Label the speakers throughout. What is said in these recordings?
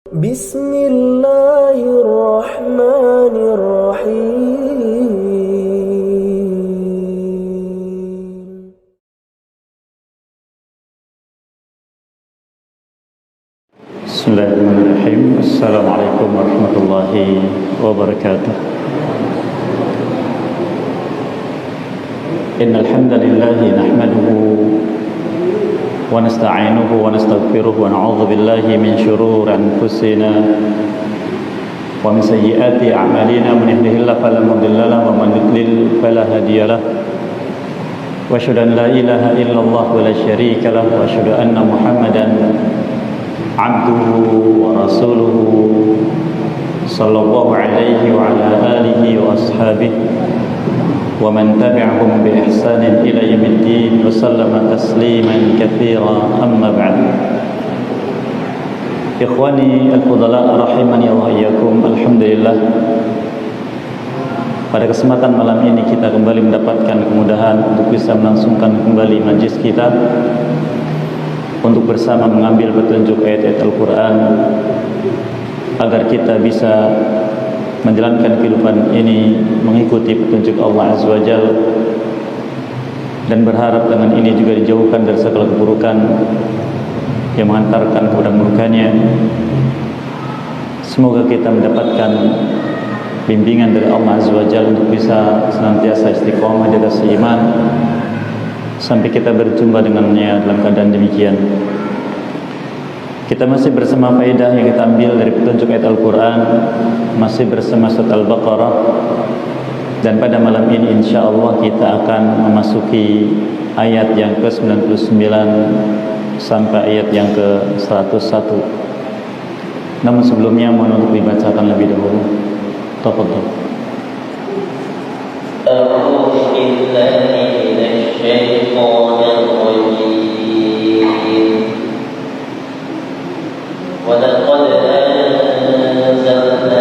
Speaker 1: بسم الله الرحمن الرحيم.
Speaker 2: Bismillahirrahmanirrahim. Assalamualaikum warahmatullahi wabarakatuh. Innal hamdalillah nahmaduhu wa nasta'inuhu wa nastaghfiruh wa na'udzu billahi min shururi anfusina wa min sayyiati a'malina. Man yahdihillahu fala mudilla lahu wa man yudlil fala hadiya lahu. Wa asyhadu an la ilaha illallah wa la syarika lahu wa asyhadu anna Muhammadan abduhu wa rasuluhu sallallahu alaihi wa ala alihi wa ashabihi wa man tabi'ahum bi ihsanin ila yaumiddin wa sallama tasliman katsiran, amma ba'd. Ikhwani al-fudala rahimani Allah iyyakum. Alhamdulillah, pada kesempatan malam ini kita kembali mendapatkan kemudahan untuk bisa melangsungkan kembali majlis kita untuk bersama mengambil petunjuk ayat-ayat Al-Quran agar kita bisa menjalankan kehidupan ini mengikuti petunjuk Allah Azza wa Jalla, dan berharap dengan ini juga dijauhkan dari segala keburukan yang mengantarkan kepada murkanya. Semoga kita mendapatkan bimbingan dari Allah Azza wa Jalla untuk bisa senantiasa istiqomah di atas iman sampai kita berjumpa dengannya dalam keadaan demikian. Kita masih bersama faedah yang kita ambil dari petunjuk ayat Al-Quran, masih bersama surat Al-Baqarah, dan pada malam ini insyaAllah kita akan memasuki ayat yang ke-99 sampai ayat yang ke-101. Namun sebelumnya mohon untuk dibacakan lebih dahulu. Tafadhal.
Speaker 3: أعوذ بالله من الشيطان الرجيم ولقد أنزلنا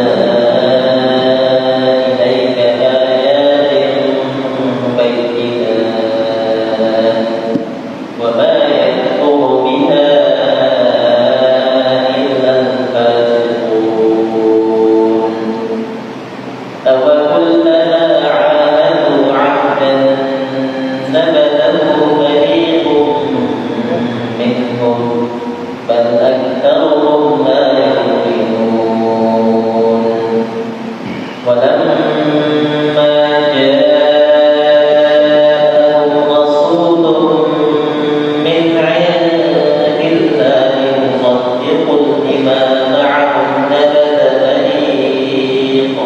Speaker 3: إليك آيات بينات وما يكفر بها إلا الفاسقون أوكلما نبذه فريق منهم بل أكثرهم لا يؤمنون ولما جاءهم رسول من عند الله مصدق لما معهم نبذ فريق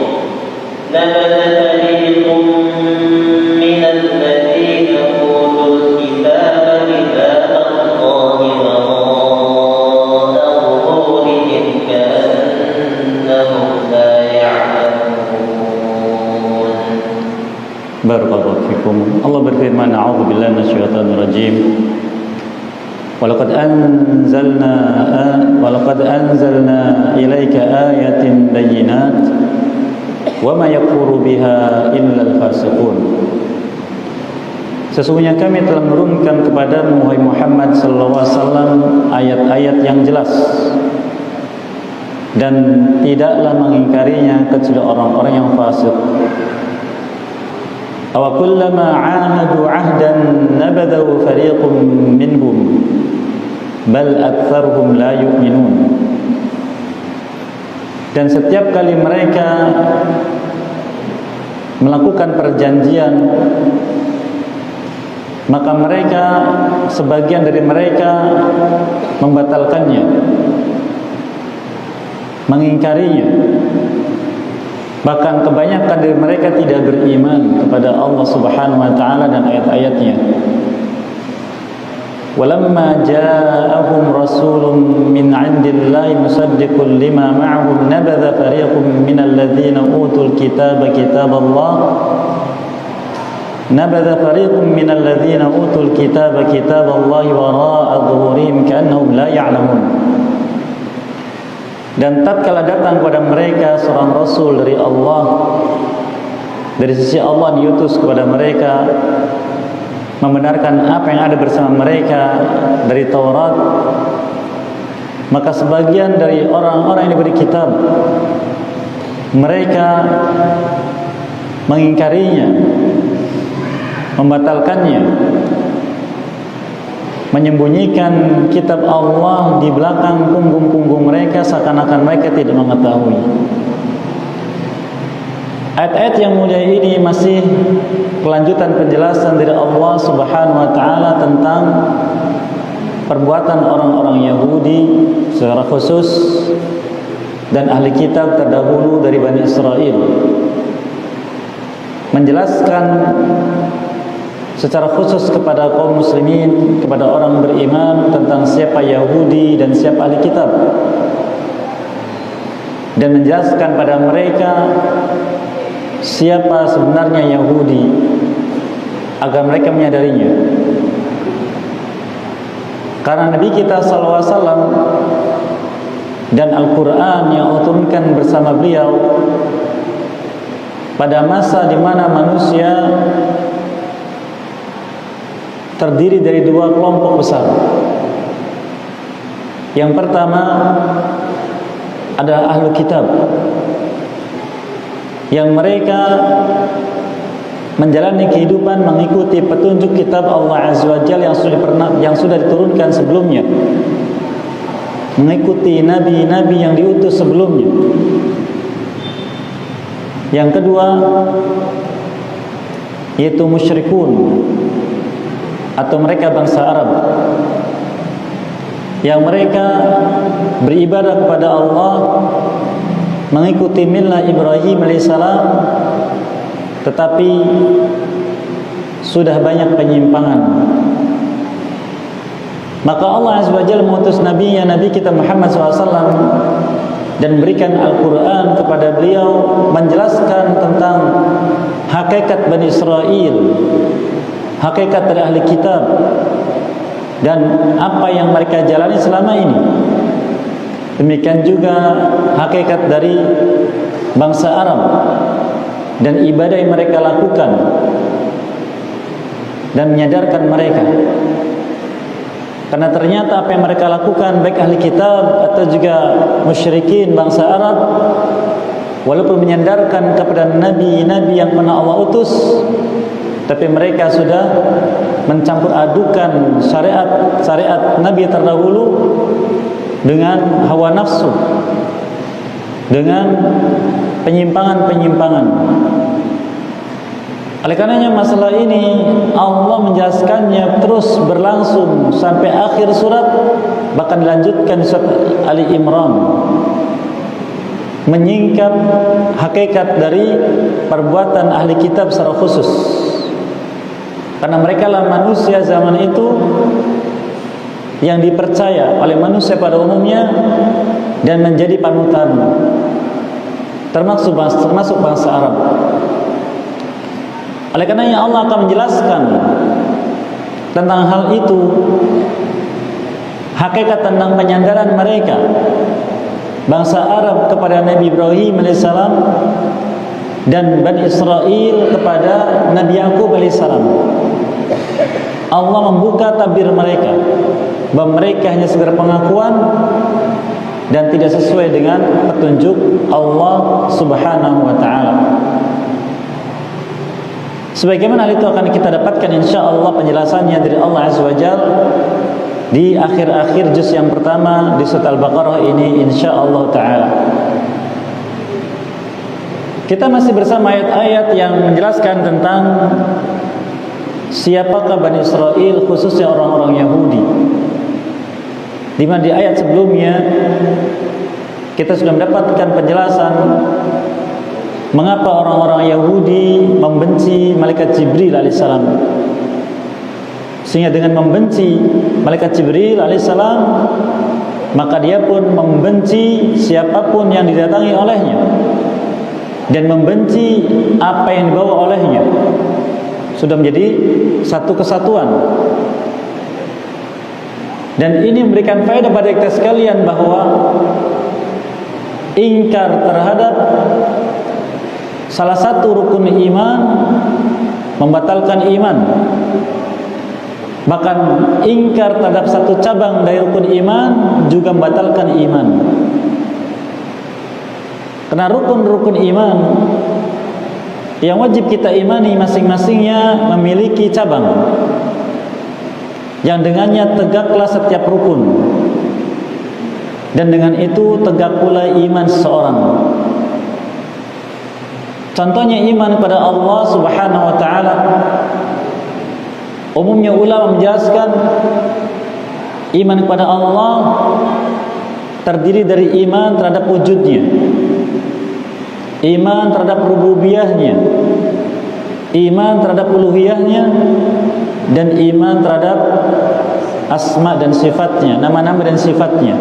Speaker 3: من الذين أوتوا الكتاب كتاب الله وراء ظهورهم كأنهم لا يعلمون.
Speaker 2: Barakallahu fikum. Allah berfirman, a'udzu billahi minasyaitonir rajim. Walaqad anzalna ilaika ayatin bayyinat wama yakfuru biha illal fasiqun. Sesungguhnya kami telah menurunkan kepadamu wahai Muhammad sallallahu alaihi wasallam ayat-ayat yang jelas, dan tidaklah mengingkarinya kecuali orang-orang yang fasik. Aw kullama 'ahadu 'ahdan nabadahu fariqun minhum bal aktsaruhum la yu'minun. Dan setiap kali mereka melakukan perjanjian, maka mereka, sebagian dari mereka membatalkannya, mengingkarinya. Bahkan kebanyakan dari mereka tidak beriman kepada Allah Subhanahu wa taala dan ayat-ayatnya. Walamma ja'ahum rasulun min 'indillahi musaddiqun lima ma'ahum nabadha fariqun minal ladzina utul kitaba kitaballahi wara'a dhuhurihim ka'annahum la ya'lamun. Dan tatkala datang kepada mereka seorang rasul dari Allah, dari sisi Allah diutus kepada mereka, membenarkan apa yang ada bersama mereka dari Taurat, maka sebagian dari orang-orang yang diberi kitab mereka mengingkarinya, membatalkannya, menyembunyikan kitab Allah di belakang punggung-punggung mereka seakan-akan mereka tidak mengetahui. Ayat-ayat yang mulia ini masih kelanjutan penjelasan dari Allah Subhanahu wa taala tentang perbuatan orang-orang Yahudi secara khusus dan ahli kitab terdahulu dari Bani Israel, menjelaskan secara khusus kepada kaum muslimin, kepada orang beriman tentang siapa Yahudi dan siapa ahli kitab, dan menjelaskan pada mereka siapa sebenarnya Yahudi agar mereka menyadarinya. Karena Nabi kita SAW dan Al-Quran yang Allah turunkan bersama beliau pada masa di mana manusia terdiri dari dua kelompok besar. Yang pertama adalah ahlu kitab, yang mereka menjalani kehidupan mengikuti petunjuk kitab Allah Azza wa Jalla yang sudah diturunkan sebelumnya, mengikuti nabi-nabi yang diutus sebelumnya. Yang kedua yaitu musyrikun atau mereka bangsa Arab, yang mereka beribadah kepada Allah mengikuti millah Ibrahim alaihissalam, tetapi sudah banyak penyimpangan. Maka Allah Azza wa Jalla mengutus Nabi-Nya, Nabi kita Muhammad SAW, dan berikan Al-Quran kepada beliau menjelaskan tentang hakikat Bani Israel, hakikat dari ahli kitab, dan apa yang mereka jalani selama ini. Demikian juga hakikat dari bangsa Arab dan ibadah yang mereka lakukan, dan menyadarkan mereka, karena ternyata apa yang mereka lakukan, baik ahli kitab atau juga musyrikin bangsa Arab, walaupun menyandarkan kepada nabi-nabi yang pernah Allah utus, tapi mereka sudah mencampur adukan syariat nabi terdahulu dengan hawa nafsu, dengan penyimpangan-penyimpangan. Oleh karenanya masalah ini Allah menjelaskannya terus berlangsung sampai akhir surat, bahkan dilanjutkan surat Ali Imran, menyingkap hakikat dari perbuatan ahli kitab secara khusus. Karena mereka lah manusia zaman itu yang dipercaya oleh manusia pada umumnya dan menjadi panutan, termasuk bangsa Arab. Oleh karenanya Allah akan menjelaskan tentang hal itu, hakikat tentang penyandaran mereka bangsa Arab kepada Nabi Ibrahim alaihissalam dan Bani Israel kepada Nabi Yakub alaihissalam. Allah membuka tabir mereka bahwa mereka hanya sekedar pengakuan dan tidak sesuai dengan petunjuk Allah Subhanahu wa taala. Sebagaimana hal itu akan kita dapatkan insyaallah penjelasannya dari Allah Azza wa Jalla di akhir-akhir juz yang pertama di surat Al-Baqarah ini insyaallah taala. Kita masih bersama ayat-ayat yang menjelaskan tentang siapakah Bani Israel, khususnya orang-orang Yahudi. Di mana di ayat sebelumnya kita sudah mendapatkan penjelasan mengapa orang-orang Yahudi membenci malaikat Jibril alaihissalam, sehingga dengan membenci malaikat Jibril alaihissalam maka dia pun membenci siapapun yang didatangi olehnya dan membenci apa yang dibawa olehnya. Sudah menjadi satu kesatuan. Dan ini memberikan faedah pada kita sekalian bahwa ingkar terhadap salah satu rukun iman membatalkan iman. Bahkan ingkar terhadap satu cabang dari rukun iman juga membatalkan iman. Karena rukun-rukun iman yang wajib kita imani masing-masingnya memiliki cabang yang dengannya tegaklah setiap rukun, dan dengan itu tegak pula iman seseorang. Contohnya iman kepada Allah Subhanahu wa taala. Umumnya ulama menjelaskan iman kepada Allah terdiri dari iman terhadap wujudnya, iman terhadap rububiyahnya, iman terhadap uluhiyahnya, dan iman terhadap asma dan sifatnya, nama-nama dan sifatnya.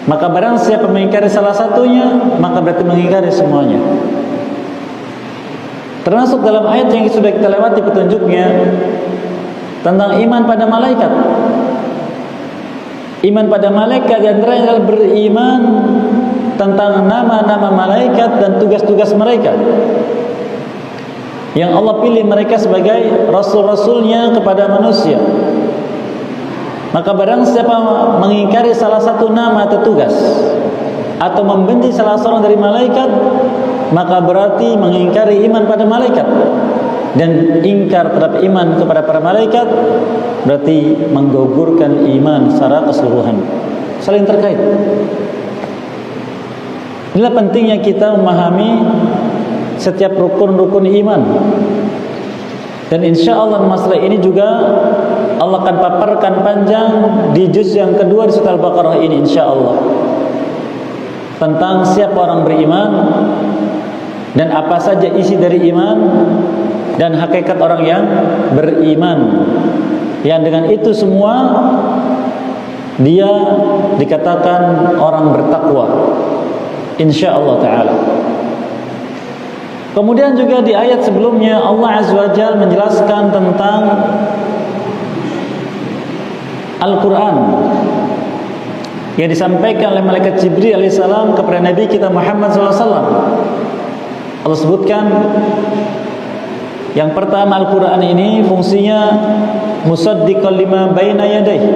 Speaker 2: Maka barang siapa mengingkari salah satunya, maka berarti mengingkari semuanya. Termasuk dalam ayat yang sudah kita lewati petunjuknya tentang iman pada malaikat. Iman pada malaikat diantaranya adalah beriman tentang nama-nama malaikat dan tugas-tugas mereka, yang Allah pilih mereka sebagai rasul-rasulnya kepada manusia. Maka barang siapa mengingkari salah satu nama atau tugas, atau membenci salah seorang dari malaikat, maka berarti mengingkari iman pada malaikat. Dan ingkar terhadap iman kepada para malaikat berarti menggugurkan iman secara keseluruhan. Saling terkait. Inilah pentingnya kita memahami setiap rukun-rukun iman. Dan insya Allah masalah ini juga Allah akan paparkan panjang di juz yang kedua di surah Al-Baqarah ini, insya Allah, tentang siapa orang beriman dan apa saja isi dari iman dan hakikat orang yang beriman, yang dengan itu semua dia dikatakan orang bertakwa, insya Allah ta'ala. Kemudian juga di ayat sebelumnya Allah Azza wa Jalla menjelaskan tentang Al-Quran yang disampaikan oleh malaikat Jibril alaihissalam kepada Nabi kita Muhammad SAW. Allah sebutkan yang pertama, Al-Quran ini fungsinya musaddiqan lima baina yadayhi,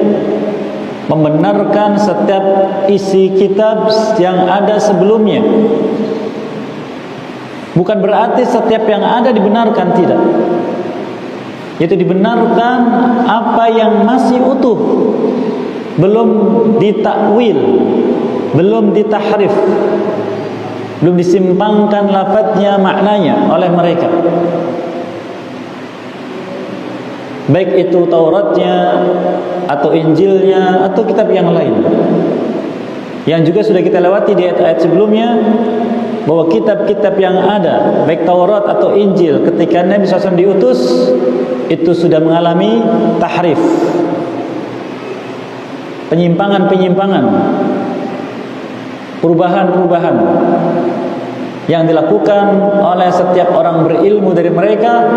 Speaker 2: membenarkan setiap isi kitab yang ada sebelumnya. Bukan berarti setiap yang ada dibenarkan, tidak. Yaitu dibenarkan apa yang masih utuh, belum ditakwil, belum ditahrif, belum disimpangkan lafadznya, maknanya oleh mereka. Baik itu Tauratnya atau Injilnya atau kitab yang lain. Yang juga sudah kita lewati di ayat-ayat sebelumnya, bahwa kitab-kitab yang ada, baik Taurat atau Injil, ketika Nabi SAW diutus, itu sudah mengalami tahrif, penyimpangan-penyimpangan, perubahan-perubahan yang dilakukan oleh setiap orang berilmu dari mereka,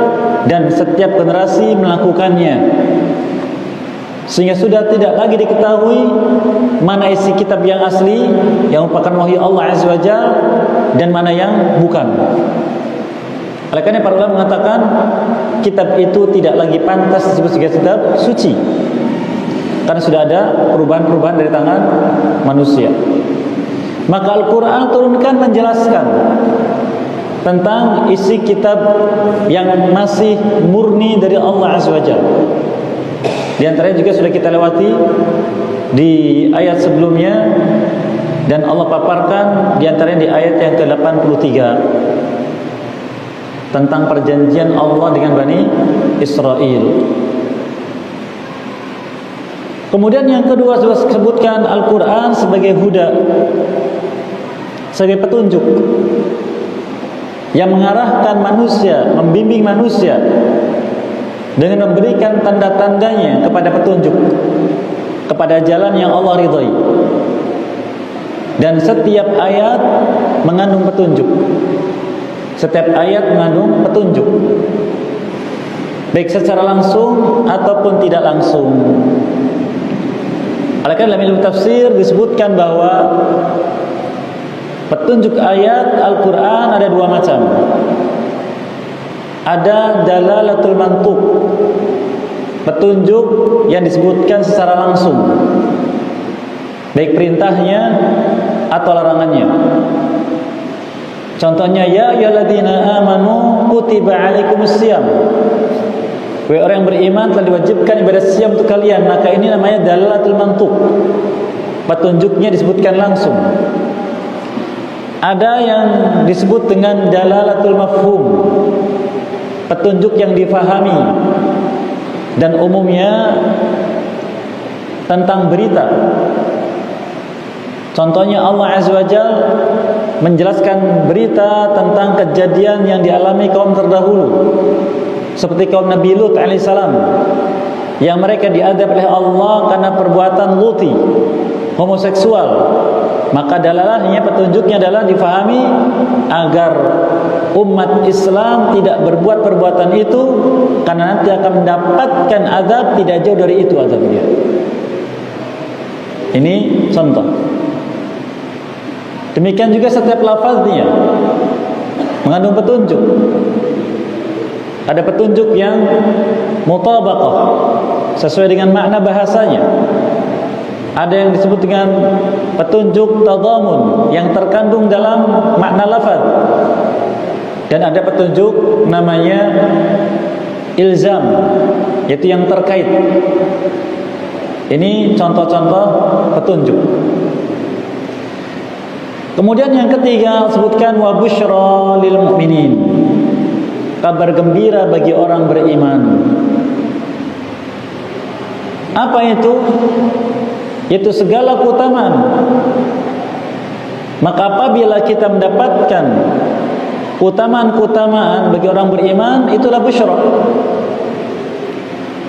Speaker 2: dan setiap generasi melakukannya, sehingga sudah tidak lagi diketahui mana isi kitab yang asli yang merupakan wahyu Allah Azza wa Jalla dan mana yang bukan. Oleh karena para ulama mengatakan kitab itu tidak lagi pantas disebut sebagai kitab suci, karena sudah ada perubahan-perubahan dari tangan manusia. Maka Al-Quran turunkan menjelaskan tentang isi kitab yang masih murni dari Allah Azza wa Jalla. Di antaranya juga sudah kita lewati di ayat sebelumnya, dan Allah paparkan di antaranya di ayat yang ke-83 tentang perjanjian Allah dengan Bani Israel. Kemudian yang kedua sudah disebutkan Al-Quran sebagai huda, sebagai petunjuk yang mengarahkan manusia, membimbing manusia dengan memberikan tanda-tandanya kepada petunjuk, kepada jalan yang Allah ridhai. Dan setiap ayat mengandung petunjuk. Setiap ayat mengandung petunjuk, baik secara langsung ataupun tidak langsung. Oleh karena dalam ilmu tafsir disebutkan bahwa petunjuk ayat Al-Quran ada dua macam. Ada dalalatul mantuq, petunjuk yang disebutkan secara langsung, baik perintahnya atau larangannya. Contohnya, ya ayyuhalladzina amanu kutiba alaikumusiyam. Wahai orang yang beriman, telah diwajibkan ibadah siam untuk kalian. Maka ini namanya dalalatul mantuq. Petunjuknya disebutkan langsung. Ada yang disebut dengan dalalatul mafhum, petunjuk yang difahami, dan umumnya tentang berita. Contohnya Allah Azza wa Jalla menjelaskan berita tentang kejadian yang dialami kaum terdahulu, seperti kaum Nabi Lut alaihissalam, yang mereka diadab oleh Allah karena perbuatan luti, homoseksual. Maka dalalahnya, petunjuknya adalah difahami agar umat Islam tidak berbuat perbuatan itu, karena nanti akan mendapatkan azab tidak jauh dari itu azabnya. Ini contoh. Demikian juga setiap lafaznya mengandung petunjuk. Ada petunjuk yang mutabaqah, sesuai dengan makna bahasanya. Ada yang disebut dengan petunjuk tadhamun, yang terkandung dalam makna lafaz. Dan ada petunjuk namanya ilzam, yaitu yang terkait. Ini contoh-contoh petunjuk. Kemudian yang ketiga sebutkan wa busyra lil mu'minin, kabar gembira bagi orang beriman. Apa itu? Yaitu segala keutamaan. Maka apabila kita mendapatkan keutamaan-keutamaan bagi orang beriman, itulah busyra.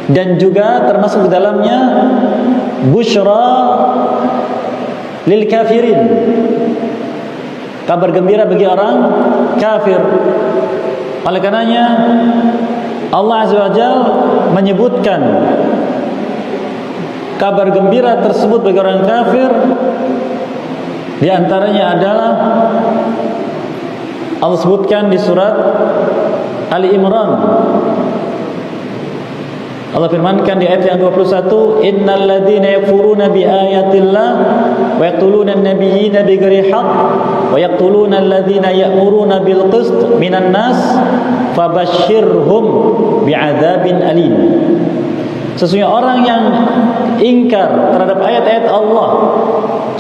Speaker 2: Dan juga termasuk di dalamnya busyra lil kafirin, kabar gembira bagi orang kafir. Oleh karenanya Allah Azza wa Jalla menyebutkan kabar gembira tersebut bagi orang kafir. Di antaranya adalah Allah sebutkan di surat Ali Imran. Allah firmankan di ayat yang 21, innal ladzina yakfuruna bi ayatillah wa yaqtuluna an-nabiyyina bighairi haqq wa yaqtuluna alladzina ya'muruna bil qist minan nas fabashshirhum bi'adzabin alim. Sesungguhnya orang yang ingkar terhadap ayat-ayat Allah,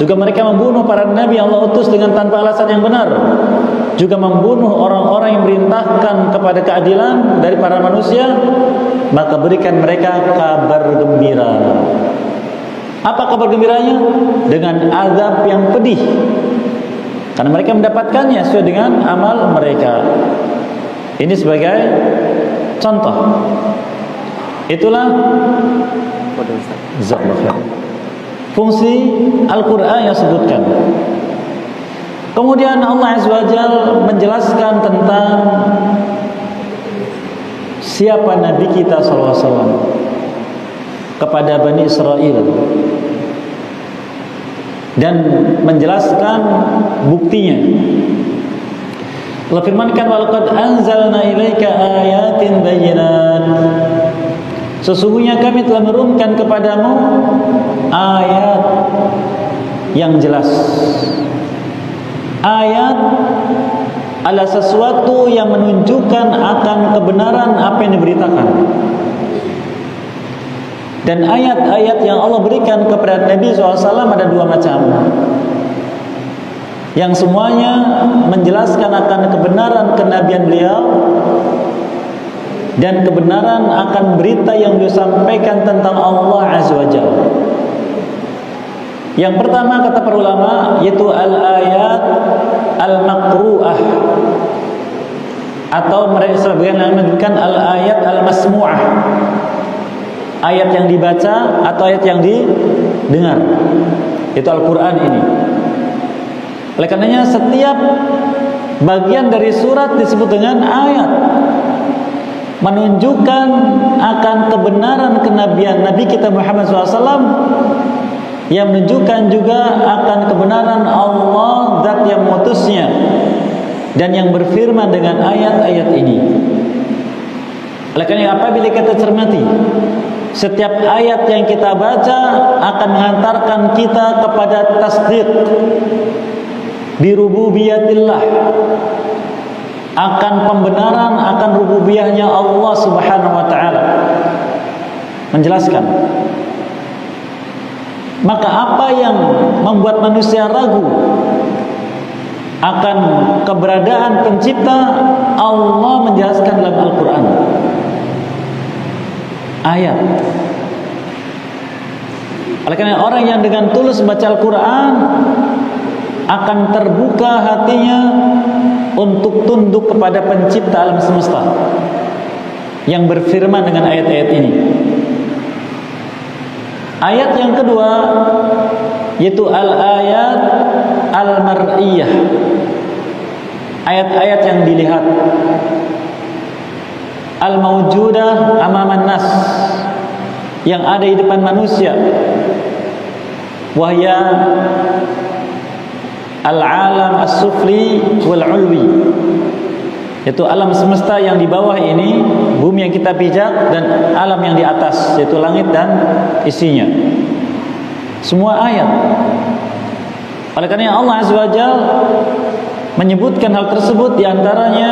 Speaker 2: juga mereka membunuh para nabi yang Allah utus dengan tanpa alasan yang benar, juga membunuh orang-orang yang merintahkan kepada keadilan dari para manusia, maka berikan mereka kabar gembira. Apa kabar gembiranya? Dengan azab yang pedih, karena mereka mendapatkannya sesuai dengan amal mereka. Ini sebagai contoh. Itulah fungsi Al-Quran yang sebutkan. Kemudian Allah Azza wa Jalla menjelaskan tentang siapa Nabi kita SAW kepada Bani Israel, dan menjelaskan buktinya. Allah firmankan, walaqad anzalna ilaika ayatin bayyinat. Sesungguhnya kami telah menurunkan kepadamu ayat yang jelas. Ayat adalah sesuatu yang menunjukkan akan kebenaran apa yang diberitakan. Dan ayat-ayat yang Allah berikan kepada Nabi SAW ada dua macam, yang semuanya menjelaskan akan kebenaran kenabian beliau dan kebenaran akan berita yang beliau sampaikan tentang Allah Azza wa Jalla. Yang pertama kata para ulama yaitu al-ayat al-maqru'ah, atau mereka sebagian menyebutkan al-ayat al-masmu'ah, ayat yang dibaca atau ayat yang didengar. Itu Al-Quran ini. Oleh karenanya setiap bagian dari surat disebut dengan ayat, menunjukkan akan kebenaran kenabian Nabi kita Muhammad SAW, yang menunjukkan juga akan kebenaran Allah zat yang mengutusnya dan yang berfirman dengan ayat-ayat ini. Oleh karena apabila kita cermati setiap ayat yang kita baca akan mengantarkan kita kepada tasdiq bi rububiyatillah, akan pembenaran akan rububiyahnya Allah Subhanahu wa taala. Menjelaskan, maka apa yang membuat manusia ragu akan keberadaan pencipta, Allah menjelaskan dalam Al-Quran. Ayat. Oleh karena orang yang dengan tulus membaca Al-Quran akan terbuka hatinya untuk tunduk kepada pencipta alam semesta yang berfirman dengan ayat-ayat ini. Ayat yang kedua yaitu al-ayat al-mar'iyah, ayat-ayat yang dilihat, al-mawjudah amaman nas, yang ada di depan manusia, wahya al-alam as-sufli wal-ulwi, yaitu alam semesta yang di bawah ini, bumi yang kita pijak, dan alam yang di atas, yaitu langit dan isinya. Semua ayat. Oleh karena Allah Azza wa Jalla menyebutkan hal tersebut, diantaranya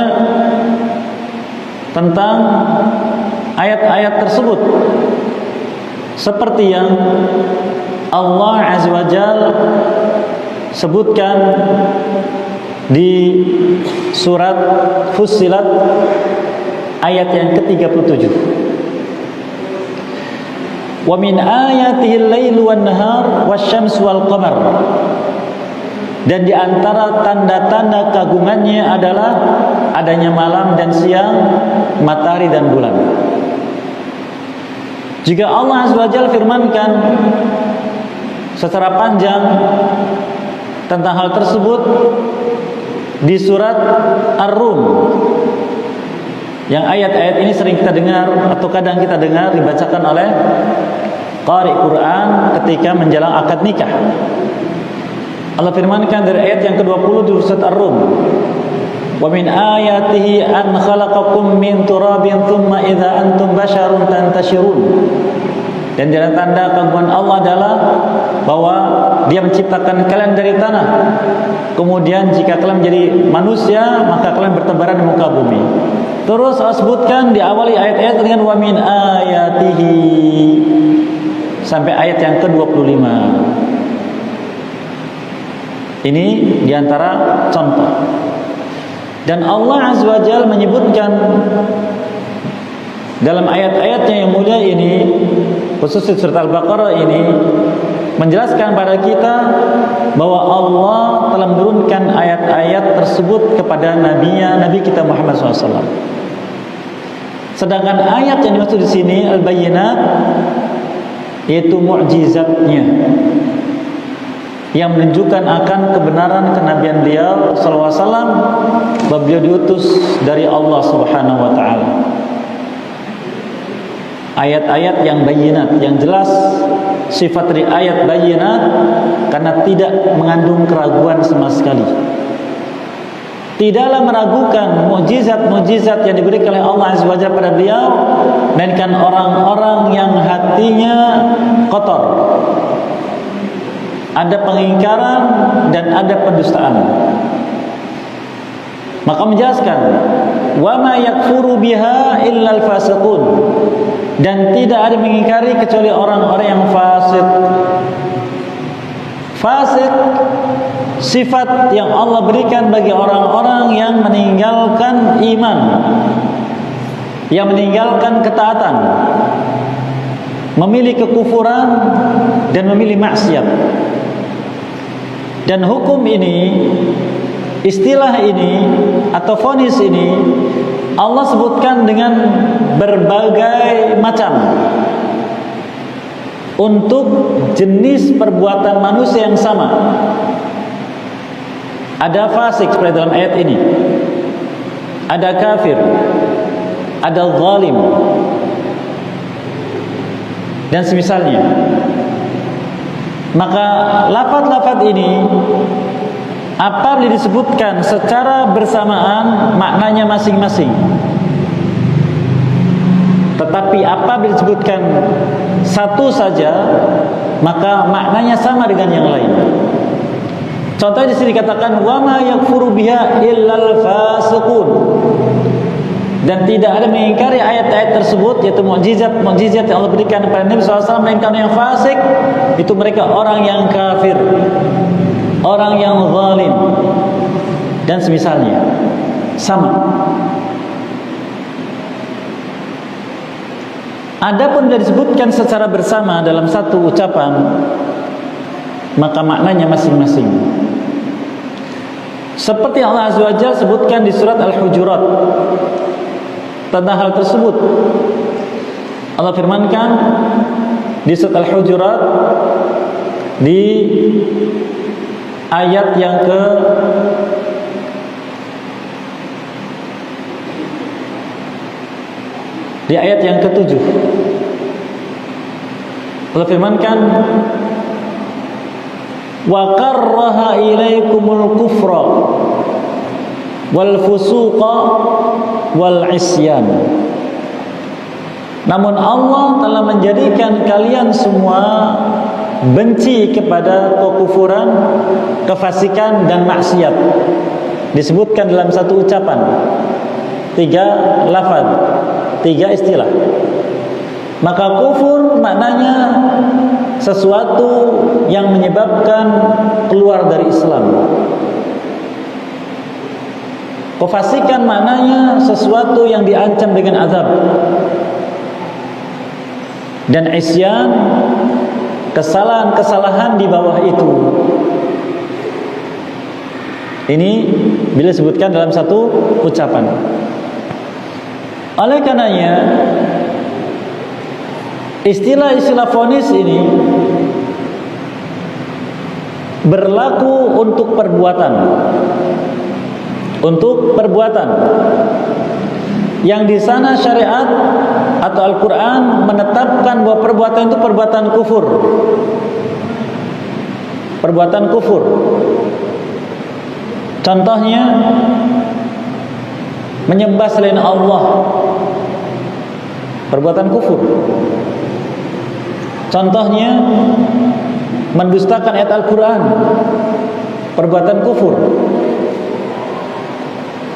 Speaker 2: tentang ayat-ayat tersebut, seperti yang Allah Azza wa Jalla sebutkan di surat Fussilat ayat yang ke-37. Wa min ayatihi al-lailu wan-nahar wasyamsu wal-qamar. Dan di antara tanda-tanda keagungannya adalah adanya malam dan siang, matahari dan bulan. Jika Allah Azza wa Jalla firmankan secara panjang tentang hal tersebut di surat Ar-Rum, yang ayat-ayat ini sering kita dengar atau kadang kita dengar dibacakan oleh qari Quran ketika menjelang akad nikah. Allah firmankan dari ayat yang ke-20 di surat Ar-Rum, wa min ayatihi an khalaqakum min turabin thumma idza antum basyarun tantashirun. Dan di antara tanda keagungan Allah adalah bahwa Dia menciptakan kalian dari tanah, kemudian jika kalian menjadi manusia maka kalian bertebaran di muka bumi. Terus Allah sebutkan diawali ayat-ayat dengan wa min ayatihi sampai ayat yang ke-25. Ini diantara contoh. Dan Allah Azza wa Jalla menyebutkan dalam ayat-ayatnya yang mulia ini, khusus surat Al-Baqarah ini, menjelaskan pada kita bahwa Allah telah menurunkan ayat-ayat tersebut kepada Nabi kita Muhammad SAW. Sedangkan ayat yang dimaksud di sini al-bayyinat, yaitu mukjizatnya yang menunjukkan akan kebenaran kenabian beliau sallallahu alaihi wasallam, bahwa beliau diutus dari Allah Subhanahu wa taala. Ayat-ayat yang bayyinat, yang jelas. Sifat dari ayat bayyinat karena tidak mengandung keraguan sama sekali. Tidaklah meragukan mukjizat-mukjizat yang diberikan oleh Allah Azza wa Jalla pada beliau, melainkan orang-orang yang hatinya kotor, ada pengingkaran dan ada pendustaan. Maka menjelaskan, wa ma yakfuru biha illal fasiqun, dan tidak ada mengingkari kecuali orang-orang yang fasik. Fasik sifat yang Allah berikan bagi orang-orang yang meninggalkan iman, yang meninggalkan ketaatan, memilih kekufuran dan memilih maksiat. Dan hukum ini, istilah ini atau vonis ini Allah sebutkan dengan berbagai macam untuk jenis perbuatan manusia yang sama. Ada fasik seperti dalam ayat ini, ada kafir, ada zalim, dan semisalnya. Maka lafaz-lafaz ini apabila disebutkan secara bersamaan maknanya masing-masing, Tetapi apabila disebutkan satu saja, maka maknanya sama dengan yang lain. Contohnya di sini dikatakan wa ma yakfuru biha illal fasiqun. Dan tidak ada mengingkari ayat-ayat tersebut, yaitu mukjizat yang Allah berikan kepada Nabi SAW, melainkan yang fasik itu mereka orang yang kafir, orang yang zalim dan semisalnya. Sama. Adapun bila disebutkan secara bersama dalam satu ucapan, maka maknanya masing-masing. Seperti Allah Azza wa Jalla sebutkan di surat Al-Hujurat tentang hal tersebut. Allah firmankan di surat Al-Hujurat di ayat yang ke-7. Allah firmankan wa karraha ilaikumul kufra wal fusuqa wal isyan. Namun Allah telah menjadikan kalian semua benci kepada kekufuran, kefasikan dan maksiat. Disebutkan dalam satu ucapan, 3 lafaz, 3 istilah. Maka kufur maknanya sesuatu yang menyebabkan keluar dari Islam. Kefasikan maknanya sesuatu yang diancam dengan azab. Dan isyan, kesalahan-kesalahan di bawah itu. Ini bila disebutkan dalam satu ucapan. Oleh karenanya, istilah-istilah vonis ini berlaku untuk perbuatan. Untuk perbuatan yang di sana syariat atau Al-Quran menetapkan bahwa perbuatan itu perbuatan kufur. Perbuatan kufur. Contohnya menyembah selain Allah, perbuatan kufur. Contohnya mendustakan ayat Al-Quran, perbuatan kufur.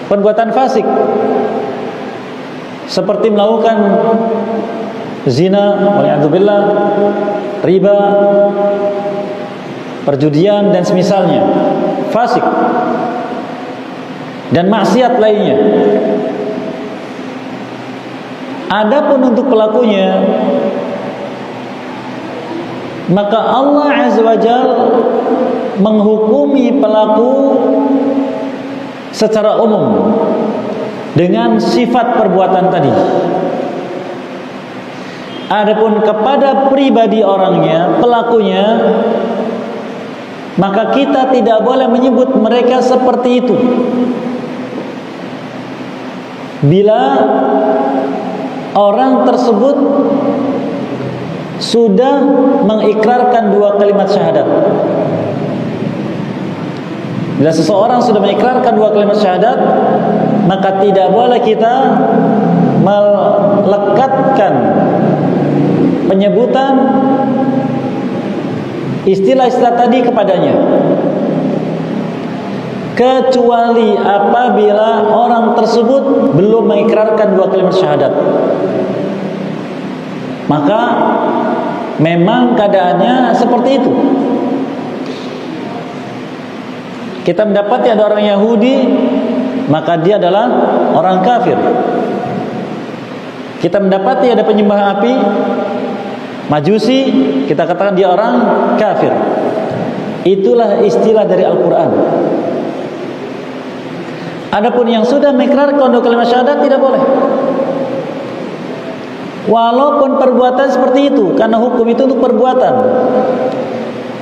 Speaker 2: Perbuatan fasik seperti melakukan zina, waliyadzubillah, riba, perjudian dan semisalnya, fasik dan maksiat lainnya. Adapun untuk pelakunya, maka Allah Azza wa Jalla menghukumi pelaku secara umum dengan sifat perbuatan tadi. Adapun kepada pribadi orangnya, pelakunya, maka kita tidak boleh menyebut mereka seperti itu bila orang tersebut sudah mengikrarkan 2 kalimat syahadat. Bila seseorang sudah mengikrarkan 2 kalimat syahadat, maka tidak boleh kita melekatkan penyebutan istilah-istilah tadi kepadanya, kecuali apabila orang tersebut belum mengikrarkan 2 kalimat syahadat. Maka memang keadaannya seperti itu. Kita mendapati ada orang Yahudi, maka dia adalah orang kafir. Kita mendapati ada penyembah api, Majusi, kita katakan dia orang kafir. Itulah istilah dari Al-Quran. Adapun yang sudah mengikrarkan 2 kalimat syahadat tidak boleh, walaupun perbuatan seperti itu, karena hukum itu untuk perbuatan.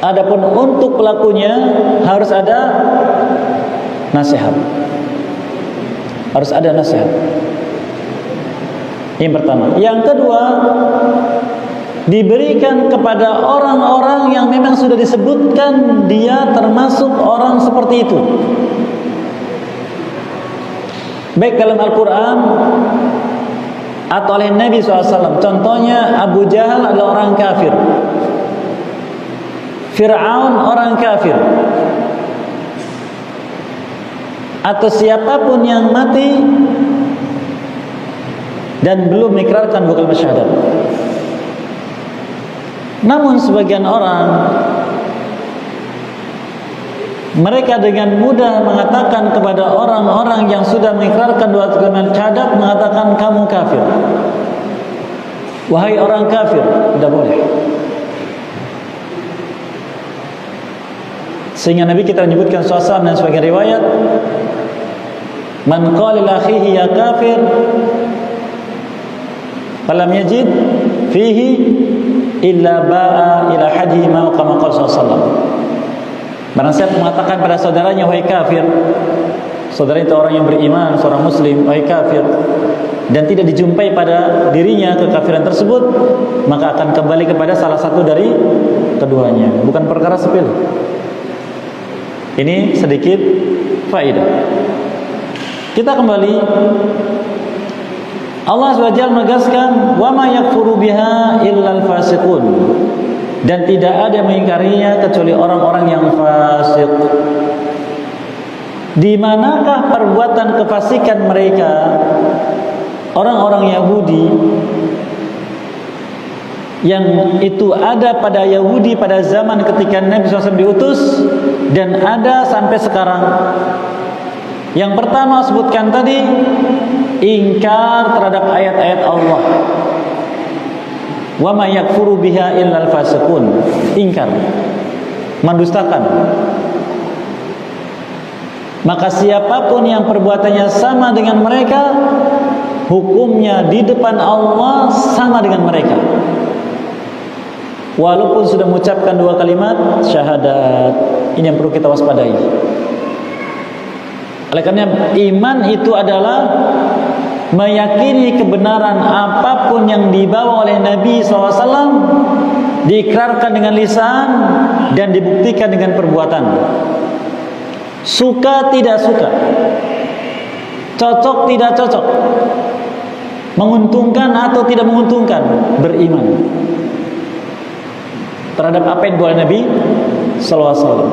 Speaker 2: Adapun untuk pelakunya harus ada nasihat. Harus ada nasihat. Yang pertama. Yang kedua, diberikan kepada orang-orang yang memang sudah disebutkan dia termasuk orang seperti itu. Baik dalam Al-Quran atau oleh Nabi SAW. Contohnya Abu Jahal adalah orang kafir, Fir'aun orang kafir, atau siapapun yang mati dan belum mengikrarkan dua kalimat syahadat. Namun sebagian orang, mereka dengan mudah mengatakan kepada orang-orang yang sudah mengikrarkan dua kalimat syahadat, mengatakan kamu kafir. Wahai orang kafir, tidak boleh. Sehingga Nabi kita menyebutkan suasana dan sebagai riwayat, man qala li akhihi ya kafir falam yajid fihi illa ba'a ila hadihi ma kama qala sallallahu. Barang siapa mengatakan pada saudaranya wahai kafir, saudara itu orang yang beriman, seorang muslim, wahai kafir, dan tidak dijumpai pada dirinya kekafiran tersebut, maka akan kembali kepada salah satu dari keduanya. Bukan perkara sepele. Ini sedikit faedah. Kita kembali. Allah SWT menegaskan, wa ma yakfuru biha illal fasiqun, dan tidak ada yang mengingkarinya kecuali orang-orang yang fasik. Di manakah perbuatan kefasikan mereka? Orang-orang Yahudi yang itu ada pada Yahudi pada zaman ketika Nabi SAW diutus, dan ada sampai sekarang. Yang pertama sebutkan tadi, ingkar terhadap ayat-ayat Allah. Wa ma yakfuru biha illal fasiqun, ingkar, mendustakan. Maka siapapun yang perbuatannya sama dengan mereka, hukumnya di depan Allah sama dengan mereka, walaupun sudah mengucapkan dua kalimat syahadat. Ini yang perlu kita waspadai. Oleh karena iman itu adalah meyakini kebenaran apapun yang dibawa oleh Nabi SAW, diikrarkan dengan lisan dan dibuktikan dengan perbuatan. Suka tidak suka, cocok tidak cocok, menguntungkan atau tidak menguntungkan, beriman terhadap apa yang dibawa Nabi SAW.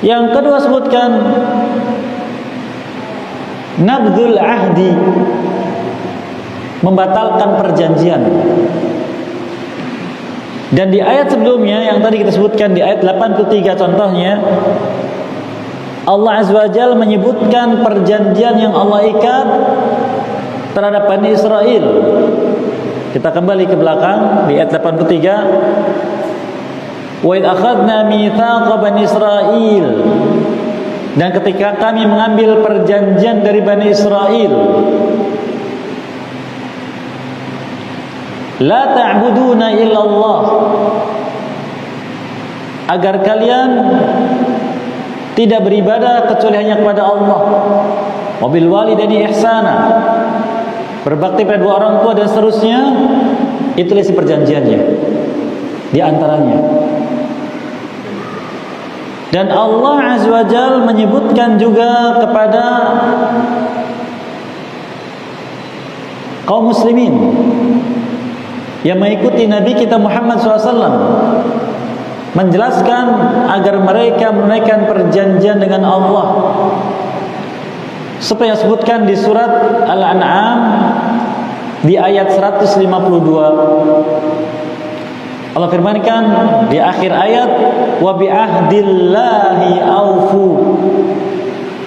Speaker 2: Yang kedua sebutkan nabdul ahdi, membatalkan perjanjian. Dan di ayat sebelumnya yang tadi kita sebutkan di ayat 83 contohnya, Allah Azza wa Jalla menyebutkan perjanjian yang Allah ikat terhadap Bani Israel. Kita kembali ke belakang di ayat 83. Wa idh akhadna mitsaqa Bani Israil, dan ketika kami mengambil perjanjian dari Bani Israel, la ta'buduna illallah, agar kalian tidak beribadah kecuali hanya kepada Allah. Wa bil walidaini ihsana, berbakti pada dua orang tua dan seterusnya. Itu isi perjanjiannya di antaranya. Dan Allah Azza wa Jalla menyebutkan juga kepada kaum muslimin yang mengikuti Nabi kita Muhammad SAW, menjelaskan agar mereka menunaikan perjanjian dengan Allah. Seperti yang disebutkan di surat Al-An'am di ayat 152. Allah firmankan di akhir ayat, wa bi ahdillahi aufu,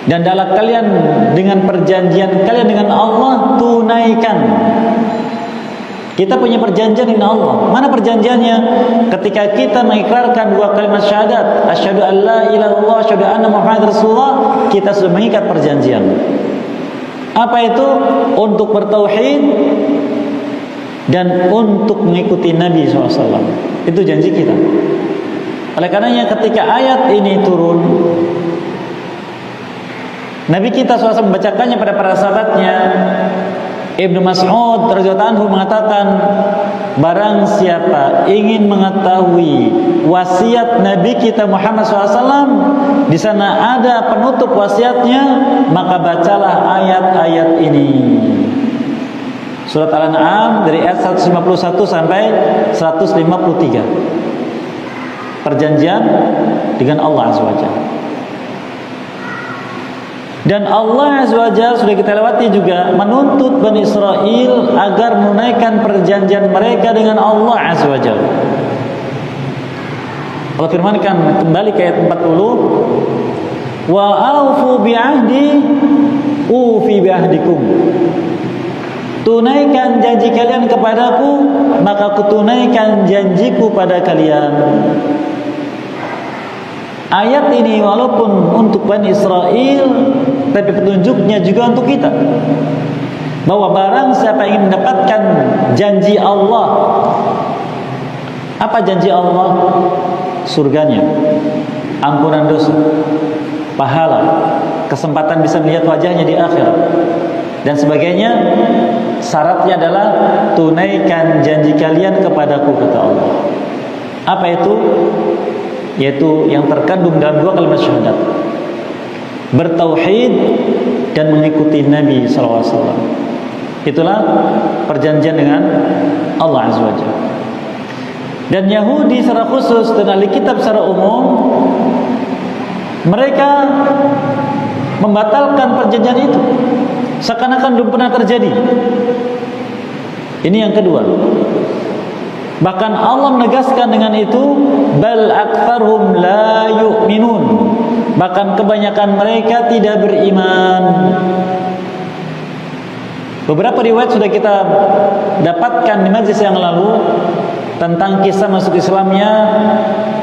Speaker 2: dan dalam kalian dengan perjanjian kalian dengan Allah tunaikan. Kita punya perjanjian dengan Allah. Mana perjanjiannya? Ketika kita mengikrarkan dua kalimat syahadat, asyhadu an la ilaha illallah, asyhadu anna muhammadar rasulullah, kita sudah mengikat perjanjian. Apa itu? Untuk bertauhid dan untuk mengikuti Nabi SAW. Itu janji kita. Oleh karenanya ketika ayat ini turun, Nabi kita SAW membacakannya pada para sahabatnya. Ibnu Mas'ud radhiyallahu anhu mengatakan, barang siapa ingin mengetahui wasiat Nabi kita Muhammad SAW, di sana ada penutup wasiatnya, maka bacalah ayat-ayat ini. Surat Al-An'am dari ayat 151 sampai 153. Perjanjian dengan Allah Azza wa Jalla. Dan Allah Azza wa Jalla sudah kita lewati juga menuntut Bani Israel agar menunaikan perjanjian mereka dengan Allah Azza wa Jalla. Allah firmankan kembali ke ayat 40, wa aufu bi'ahdi ufi bi'ahdikum. Tunaikan janji kalian kepadaku, maka kutunaikan janjiku pada kalian. Ayat ini walaupun untuk Bani Israel, tapi petunjuknya juga untuk kita, bahwa barang siapa ingin mendapatkan janji Allah. Apa janji Allah? Surganya, ampunan dosa, pahala, kesempatan bisa melihat wajahnya di akhirat, dan sebagainya. Syaratnya adalah tunaikan janji kalian kepadaku, kata Allah. Apa itu? Yaitu yang terkandung dalam dua kalimat syahadat, bertauhid dan mengikuti Nabi SAW. Itulah perjanjian dengan Allah Azza wa Jalla. Dan Yahudi secara khusus dan ahli kitab secara umum, mereka membatalkan perjanjian itu seakan-akan belum pernah terjadi. Ini yang kedua. Bahkan Allah menegaskan dengan itu, bal aktsaruhum la yu'minun. Bahkan kebanyakan mereka tidak beriman. Beberapa riwayat sudah kita dapatkan di majlis yang lalu tentang kisah masuk Islamnya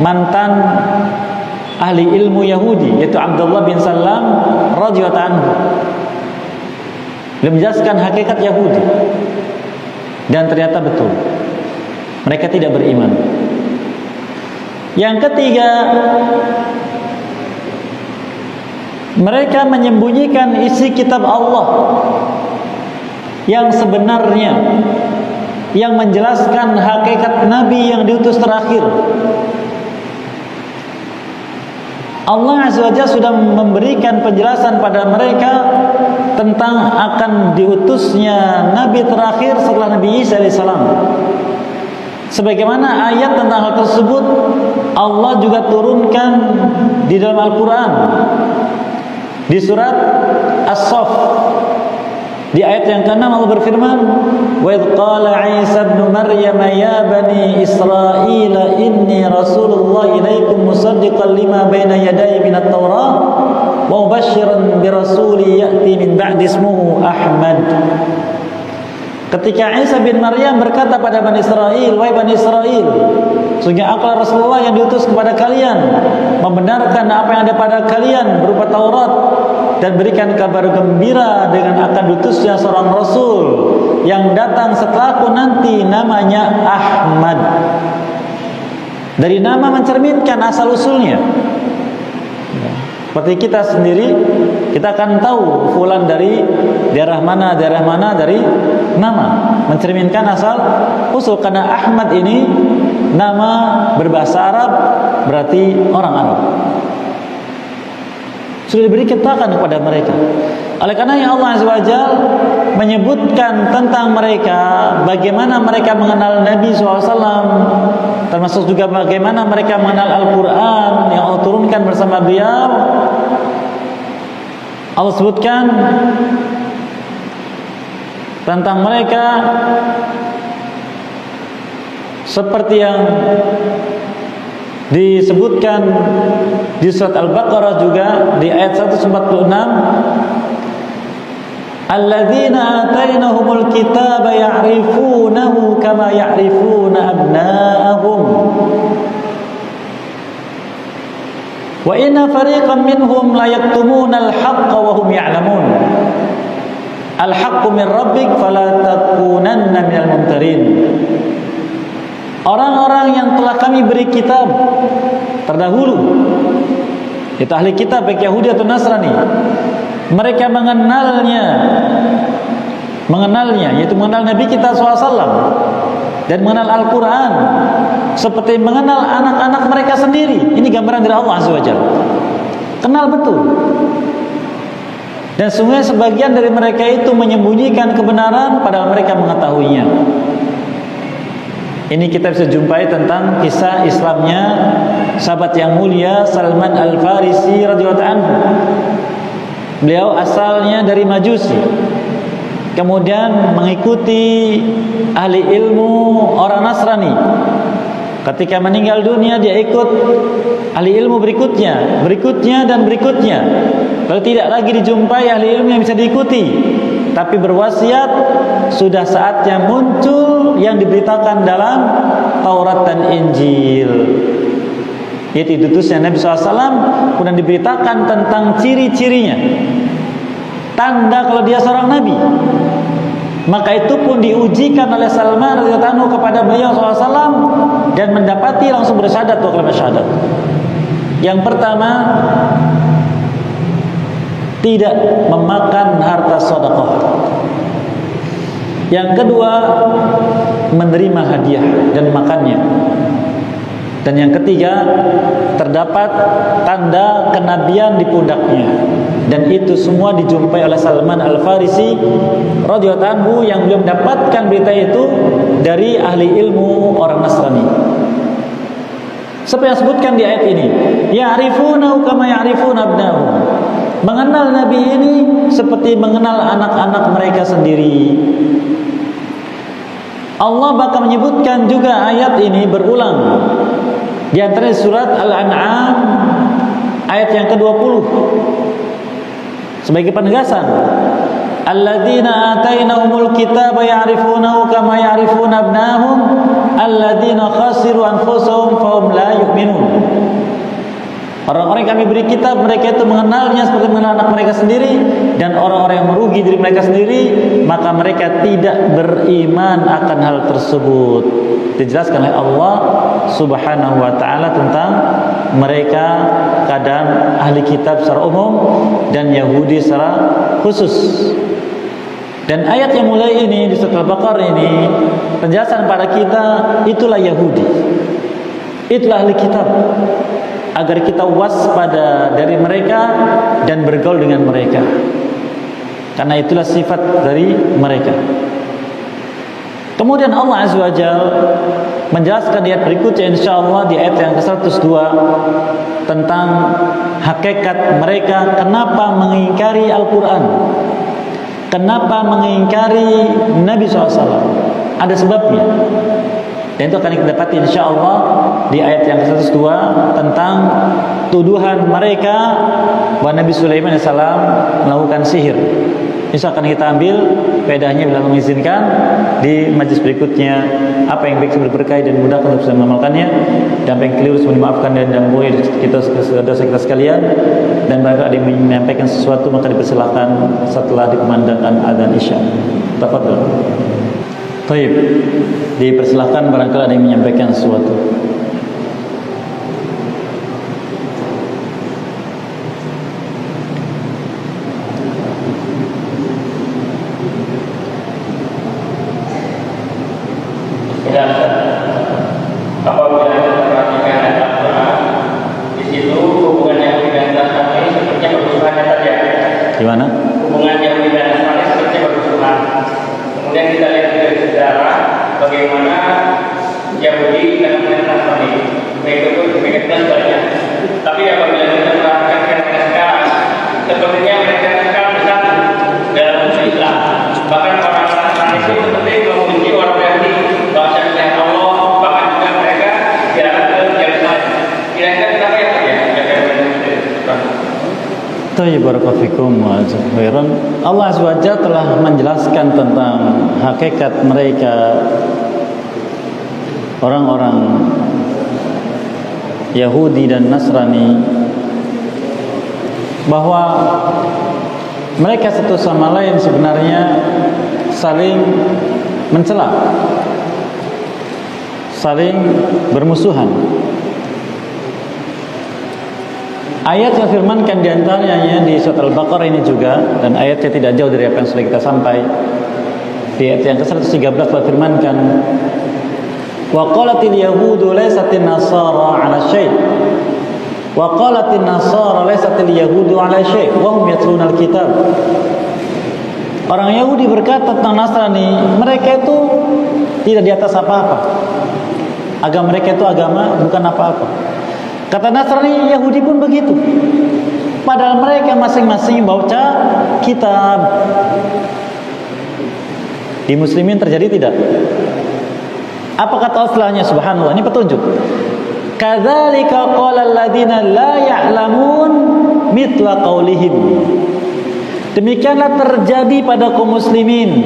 Speaker 2: mantan ahli ilmu Yahudi, yaitu Abdullah bin Salam radhiyallahu anhu. Beliau menjelaskan hakikat Yahudi, dan ternyata betul mereka tidak beriman. Yang ketiga, mereka menyembunyikan isi kitab Allah yang sebenarnya, yang menjelaskan hakikat Nabi yang diutus terakhir. Allah Azza wa Jalla sudah memberikan penjelasan pada mereka tentang akan diutusnya Nabi terakhir setelah Nabi Isa alaihissalam. Sebagaimana ayat tentang hal tersebut Allah juga turunkan di dalam Al-Quran, di surat As-Saff, di ayat yang ke-6 Allah berfirman, wa idh qala Isa ibn Maryam ya bani Israil inni rasulullah ilaikum musaddiqan lima baina yadayya minat Taurah wa mubasysyiran bi rasuli ya'ti min ba'di ismuhu Ahmad. Ketika Isa bin Maryam berkata pada Bani Israel, wahai Bani Israel, sungguh akulah Rasulullah yang diutus kepada kalian, membenarkan apa yang ada pada kalian berupa Taurat, dan berikan kabar gembira dengan akan diutusnya seorang Rasul yang datang setelahku nanti, namanya Ahmad. Dari nama mencerminkan asal usulnya. Seperti kita sendiri, kita akan tahu fulan dari daerah mana dari nama, mencerminkan asal usul. Karena Ahmad ini nama berbahasa Arab, berarti orang Arab. Sudah diberi keterangan kepada mereka. Oleh karena Allah Azza wa Jalla menyebutkan tentang mereka, bagaimana mereka mengenal Nabi SAW, termasuk juga bagaimana mereka mengenal Al-Quran yang Allah turunkan bersama beliau. Allah sebutkan tentang mereka seperti yang disebutkan di surat Al-Baqarah juga di ayat 146, alladzina atainahumul kitaba ya'rifunahu kama ya'rifuna abna'ahum wa inna fariqan minhum la yaktumuna al-haqqa wa hum ya'lamun al-haqqu min rabbik fala takunanna minal mumtarin. Orang-orang yang telah kami beri kitab terdahulu, itu ahli kitab baik Yahudi atau Nasrani, mereka mengenalnya, yaitu mengenal Nabi kita SAW dan mengenal Al-Quran seperti mengenal anak-anak mereka sendiri. Ini gambaran dari Allah Azza wa Jalla. Kenal betul. Dan sungguh sebagian dari mereka itu menyembunyikan kebenaran padahal mereka mengetahuinya. Ini kita bisa jumpai tentang kisah Islamnya sahabat yang mulia Salman Al-Farisi radhiyallahu anhu. Beliau asalnya dari Majusi, kemudian mengikuti ahli ilmu orang Nasrani. Ketika meninggal dunia dia ikut ahli ilmu berikutnya dan berikutnya. Lalu tidak lagi dijumpai ahli ilmu yang bisa diikuti, tapi berwasiat sudah saatnya muncul yang diberitakan dalam Taurat dan Injil, yaitu diutusnya Nabi SAW. Kemudian diberitakan tentang ciri-cirinya, tanda kalau dia seorang Nabi. Maka itu pun diujikan oleh Salman radhiyallahu anhu kepada beliau SAW dan mendapati langsung bersyahadat 2 kalimat syahadat. Yang pertama, tidak memakan harta sedekah. Yang kedua, menerima hadiah dan makannya. Dan yang ketiga, terdapat tanda kenabian di pundaknya. Dan itu semua dijumpai oleh Salman Al-Farisi radhiyallahu anhu yang belum mendapatkan berita itu dari ahli ilmu orang Nasrani. Seperti yang sebutkan di ayat ini, ya'rifunahu kama ya'rifuna abnahum. Mengenal Nabi ini seperti mengenal anak-anak mereka sendiri. Allah bakal menyebutkan juga ayat ini berulang di antara surat Al-An'am ayat yang ke-20 sebagai penegasan. Alladzina atainahumul kitaba ya'rifunahu kama ya'rifuna abnahum alladzina khasiru anfusahum fahum la yu'minun. Orang-orang yang kami beri kitab, mereka itu mengenalnya seperti mengenal anak mereka sendiri. Dan orang-orang yang merugi diri mereka sendiri, maka mereka tidak beriman akan hal tersebut. Dijelaskan oleh Allah Subhanahu wa ta'ala tentang mereka, keadaan ahli kitab secara umum dan Yahudi secara khusus. Dan ayat yang mulai ini di surat Al-Baqarah ini penjelasan pada kita, itulah Yahudi, itulah ahli kitab, agar kita waspada dari mereka dan bergaul dengan mereka, karena itulah sifat dari mereka. Kemudian Allah Azza wa Jalla menjelaskan di ayat berikutnya insyaallah di ayat yang ke-102 tentang hakikat mereka, kenapa mengingkari Al-Quran, kenapa mengingkari Nabi SAW. Ada sebabnya. Dan itu akan kita dapati insyaallah di ayat yang ke-102 tentang tuduhan mereka bahwa Nabi Sulaiman AS melakukan sihir. Itu akan kita ambil faedahnya bila mengizinkan di majlis berikutnya. Apa yang baik berberkah dan mudah untuk bisa mengamalkannya, dan apa yang keliru semoga dimaafkan dan diampuni kita dosa kita sekalian. Dan bagi ada yang menyampaikan sesuatu maka dipersilakan setelah dikumandangkan adzan Isya. Tafadhol. Baik, dipersilahkan barangkali ada yang menyampaikan sesuatu.
Speaker 4: Apabila kita perhatikan Al-Quran, di situ hubungan Yahudi dan Nasrani sepertinya bermusuhan saja.
Speaker 2: Gimana?
Speaker 4: Hubungan Yahudi dan Nasrani sepertinya bermusuhan. Kemudian kita lihat dari sejarah bagaimana Yahudi dan Nasrani mereka sebaliknya. Tapi apabila kita perhatikan mereka sekarang, sepertinya mereka sekarang bersatu dalam unsur Islam. Bahkan orang Nasrani itu seperti memuji orang Yahudi bahasa Tuhan Allah, bahkan juga mereka jalan ke Yerusalem. Kira-kira kenapa ya?
Speaker 2: Barakallahu wa khairan. Allah Azza wa Jalla telah menjelaskan tentang hakikat mereka, orang-orang Yahudi dan Nasrani, bahwa mereka satu sama lain sebenarnya saling mencela, saling bermusuhan. Ayat yang firmankan diantaranya di surat Al-Baqarah ini juga, dan ayatnya tidak jauh dari apa yang sudah kita sampai. Di ayat yang ke-113 Allah firmankan, wa qalatil yahudu laysatin nasara ala syai' Wa qalatin nasara laysatil yahudu ala syai' wa hum yatluna al-kitab. Orang Yahudi berkata tentang Nasrani, mereka itu tidak di atas apa-apa. Agama mereka itu agama bukan apa-apa. Kata Nasrani, Yahudi pun begitu. Padahal mereka masing-masing baca kitab. Di muslimin terjadi tidak? Apa kata setelahnya? Subhanallah, ini petunjuk. Kadzalika qala alladziina la ya'lamun mithla qaulihim. Demikianlah terjadi pada kaum muslimin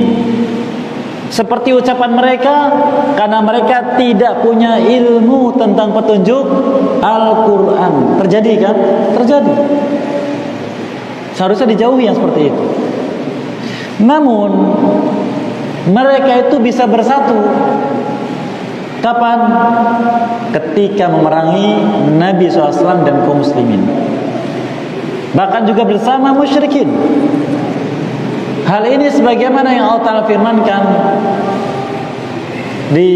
Speaker 2: seperti ucapan mereka, karena mereka tidak punya ilmu tentang petunjuk Al-Quran. Terjadi kan? Terjadi. Seharusnya dijauhi yang seperti itu. Namun mereka itu bisa bersatu. Kapan? Ketika memerangi Nabi SAW dan kaum muslimin. Bahkan juga bersama musyrikin. Hal ini sebagaimana yang Allah Ta'ala firmankan di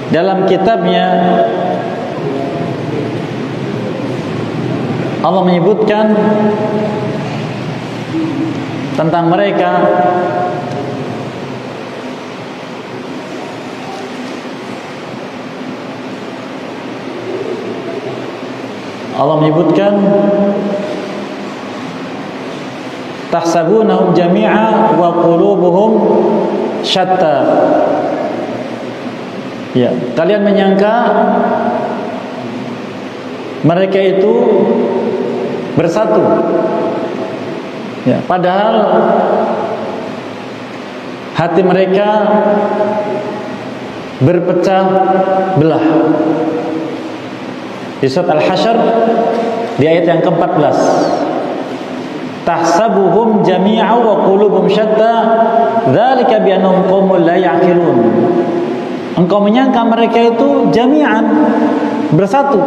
Speaker 2: dalam kitabnya. Allah menyebutkan tentang mereka. Allah menyebutkan tahsabunahum jami'a wa qulubuhum syatta. Ya, kalian menyangka mereka itu bersatu. Ya, padahal hati mereka berpecah belah. Di surat Al-Hasyr di ayat yang ke-14, tahsabuhum jami'a wa qulubuhum syatta dzalika bi annahum qaumun la ya'qilun. Engkau menyangka mereka itu jami'an, bersatu,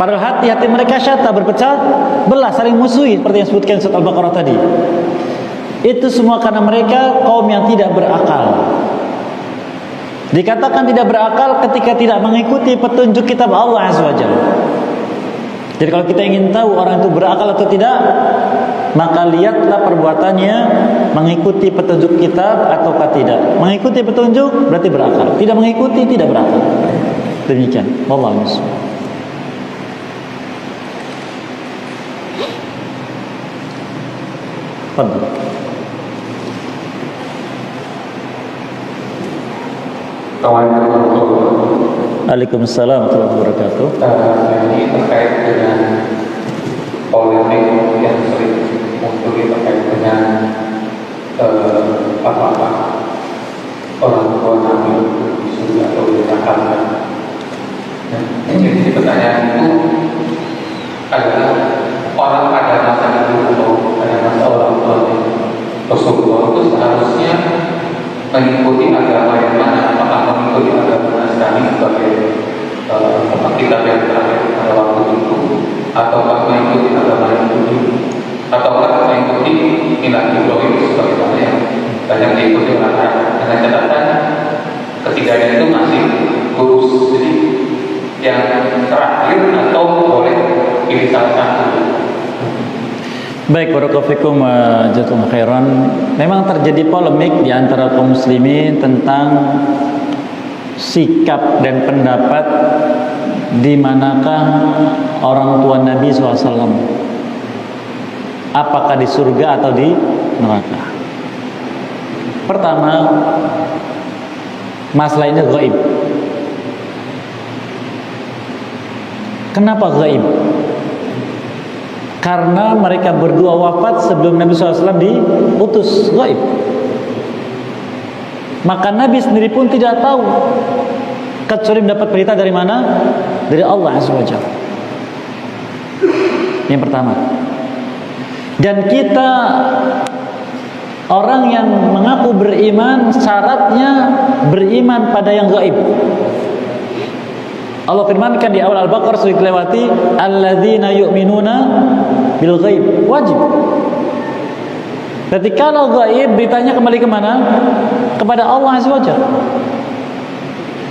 Speaker 2: padahal hati-hati mereka syatta, berpecah belah, saling musuhi, seperti yang disebutkan surat Al-Baqarah tadi. Itu semua karena mereka kaum yang tidak berakal. Dikatakan tidak berakal ketika tidak mengikuti petunjuk kitab Allah Azza wa Jalla. Jadi kalau kita ingin tahu orang itu berakal atau tidak, maka lihatlah perbuatannya mengikuti petunjuk kitab ataukah tidak. Mengikuti petunjuk berarti berakal, tidak mengikuti tidak berakal. Demikian. Wallahu a'lam. Fadhil. Waalaikumsalam warahmatullahi wabarakatuh.
Speaker 5: Ini terkait dengan polemik yang sering muncul terkait dengan apakah orang tua Nabi di surga atau di neraka. Jadi pertanyaan itu adalah orang pada masa itu atau pada masa orang tua Rasulullah itu seharusnya mengikuti agama yang mana? Apakah mengikuti agama Nasrani sebagai kitab yang terakhir pada waktu itu, ataukah mengikuti agama Yahudi, ataukah mengikuti milah Ibrahim sebagaimana yang banyak diikuti oleh anak? Dengan catatan ketiganya itu masih lurus, jadi yang terakhir atau boleh pilih salah satu.
Speaker 2: Baik, barakallahu fikum wa jazakumullahu khairan. Memang terjadi polemik di antara kaum muslimin tentang sikap dan pendapat di manakah orang tua Nabi SAW, apakah di surga atau di neraka. Pertama, masalah ini gaib. Kenapa gaib? Karena mereka berdua wafat sebelum Nabi SAW diutus, gaib. Maka Nabi sendiri pun tidak tahu, kecuali mendapat berita dari mana? Dari Allah Azza wa Jalla. Yang pertama. Dan kita orang yang mengaku beriman, syaratnya beriman pada yang gaib. Allah firmankan di awal Al-Baqarah sudah dilewati, alladzina yu'minuna bil ghaib, wajib. Berarti kalau gaib beritanya kembali kemana? Kepada Allah Azza wa Jalla.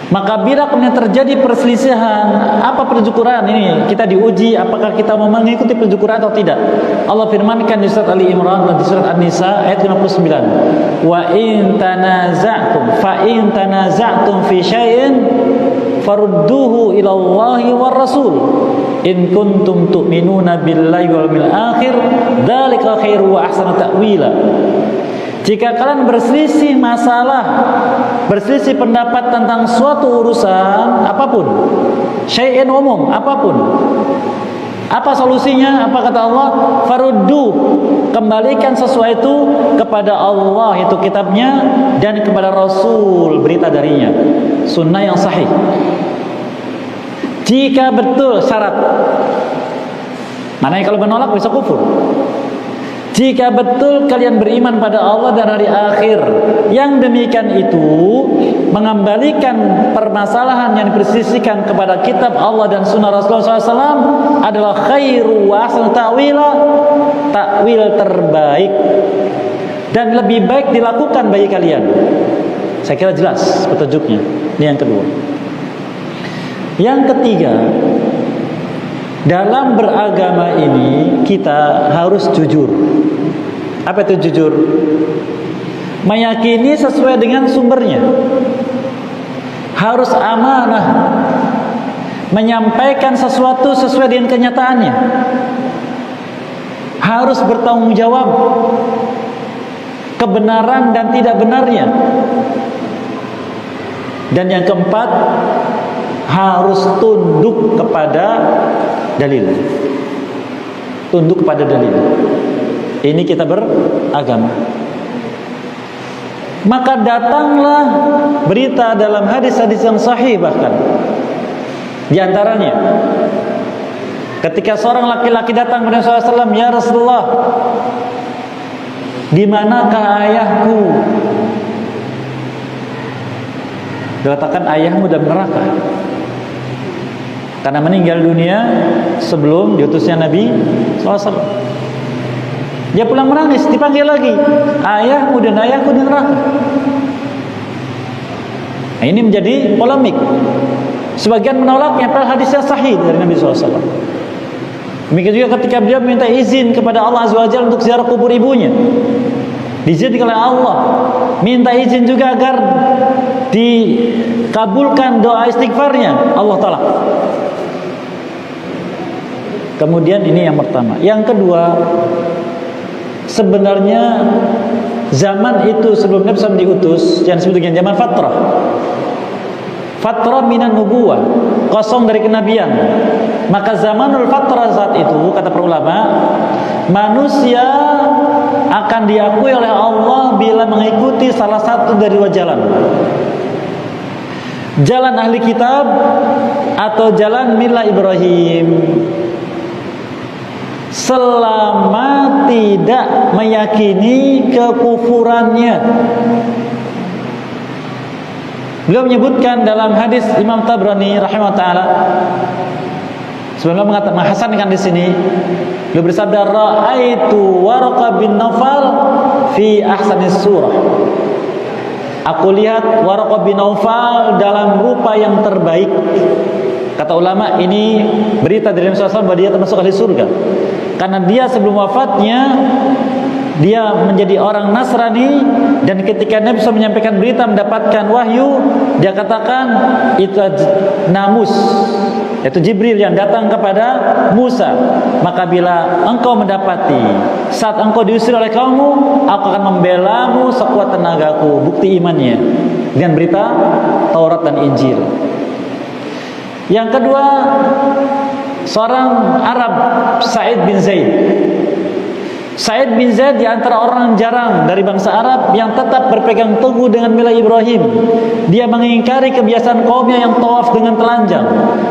Speaker 2: Maka bila kemudian terjadi perselisihan, apa petunjuk Quran ini? Kita diuji apakah kita mau mengikuti petunjuk Quran atau tidak. Allah firmankan di surat Ali Imran dan di surat An-Nisa ayat 59. Wa in tanaza'tum fi syai'in farudduhu ila Allahi war Rasul in kuntum tu'minuna billahi wal yawmil akhir dzalika khairu wa ahsanu ta'wila. Jika kalian berselisih masalah, berselisih pendapat tentang suatu urusan apapun, syai'in umum, apapun, apa solusinya? Apa kata Allah? Faruddu, kembalikan sesuatu itu kepada Allah, itu kitabnya, dan kepada Rasul, berita darinya, sunnah yang sahih. Jika betul syarat, maknanya kalau menolak bisa kufur. Jika betul kalian beriman pada Allah dan hari akhir, yang demikian itu mengembalikan permasalahan yang dipersisikan kepada kitab Allah dan sunnah Rasulullah SAW adalah khairu wa ahsanu ta'wila, takwil terbaik dan lebih baik dilakukan bagi kalian. Saya kira jelas petunjuknya. Ini yang kedua. Yang ketiga, dalam beragama ini kita harus jujur. Apa itu jujur? Meyakini sesuai dengan sumbernya. Harus amanah. Menyampaikan sesuatu sesuai dengan kenyataannya. Harus bertanggung jawab kebenaran dan tidak benarnya. Dan yang keempat, harus tunduk kepada dalil. Tunduk kepada dalil. Ini kita beragama. Maka datanglah berita dalam hadis-hadis yang sahih, bahkan di antaranya ketika seorang laki-laki datang kepada Rasulullah SAW, ya Rasulullah, di manakah ayahku? Dikatakan ayahmu dalam neraka karena meninggal dunia sebelum diutusnya Nabi SAW. Dia pulang menangis, dipanggil lagi, ayahmu dan ayahku di neraka. Nah, ini menjadi polemik. Sebagian menolaknya, padahal hadisnya sahih dari Nabi SAW. Demikian juga ketika beliau minta izin kepada Allah Azza wa Jalla untuk ziarah kubur ibunya, diizinkan oleh Allah. Minta izin juga agar dikabulkan doa istighfarnya, Allah Ta'ala. Kemudian ini yang pertama. Yang kedua, sebenarnya zaman itu sebelum Nabi SAW diutus, yang disebut dengan zaman fatrah. Fatrah minan nubuwah, kosong dari kenabian. Maka zamanul fatrah saat itu, kata para ulama, manusia akan diakui oleh Allah bila mengikuti salah satu dari dua jalan. Jalan ahli kitab atau jalan milah Ibrahim. Selama tidak meyakini kekufurannya. Beliau menyebutkan dalam hadis Imam Tabrani rahimahullah taala, sebelum mengatakan menghasankan di sini, beliau bersabda, ra'aitu Waraqah bin Naufal fi ahsanis surah. Aku lihat Waraqah bin Naufal dalam rupa yang terbaik. Kata ulama, ini berita dari Nabi SAW bahwa dia termasuk ahli surga. Karena dia sebelum wafatnya, dia menjadi orang Nasrani, dan ketika Nabi SAW menyampaikan berita mendapatkan wahyu, dia katakan itu Namus, yaitu Jibril yang datang kepada Musa. Maka bila engkau mendapati saat engkau diusir oleh kaummu, aku akan membelamu sekuat tenagaku. Bukti imannya dengan berita Taurat dan Injil. Yang kedua, seorang Arab, Sa'id bin Zaid. Sa'id bin Zaid di antara orang jarang dari bangsa Arab yang tetap berpegang teguh dengan milah Ibrahim. Dia mengingkari kebiasaan kaumnya yang tawaf dengan telanjang,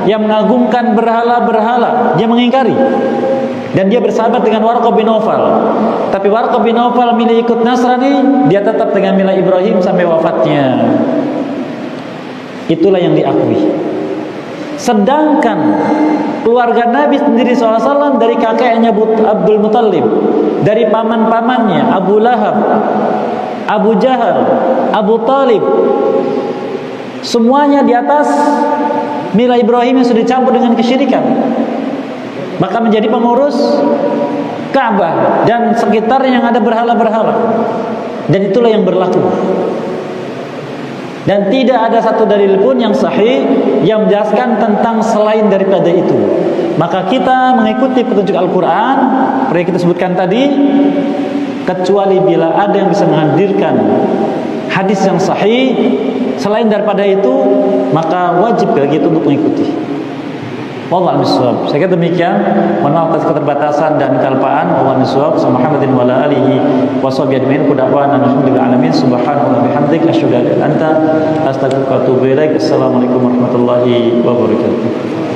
Speaker 2: yang mengagungkan berhala-berhala. Dia mengingkari. Dan dia bersahabat dengan Waraqah bin Naufal. Tapi Waraqah bin Naufal milih ikut Nasrani, dia tetap dengan milah Ibrahim sampai wafatnya. Itulah yang diakui. Sedangkan keluarga Nabi sendiri SAW dari kakeknya Abdul Muttalib, dari paman-pamannya Abu Lahab, Abu Jahal, Abu Talib, Semuanya di atas mila Ibrahim yang sudah dicampur dengan kesyirikan, maka menjadi pengurus Ka'bah dan sekitarnya yang ada berhala-berhala. Dan itulah yang berlaku. Dan tidak ada satu dalil pun yang sahih yang menjelaskan tentang selain daripada itu. Maka kita mengikuti petunjuk Al-Quran seperti kita sebutkan tadi, kecuali bila ada yang bisa menghadirkan hadis yang sahih selain daripada itu, maka wajib bagi kita untuk mengikuti. Wallahu a'lam. Saya kira demikian. Mohon maaf atas keterbatasan dan kelupaan. Wallahu a'lam. Muhammadin wa ala alihi wa sahbihi ajma'in. Qudawaan alhamdulillahi alamin. Subhanallahi bihamdik asyhadu an la ilaha illa anta astaghfiruka wa atubu ilaik. Assalamualaikum warahmatullahi wabarakatuh.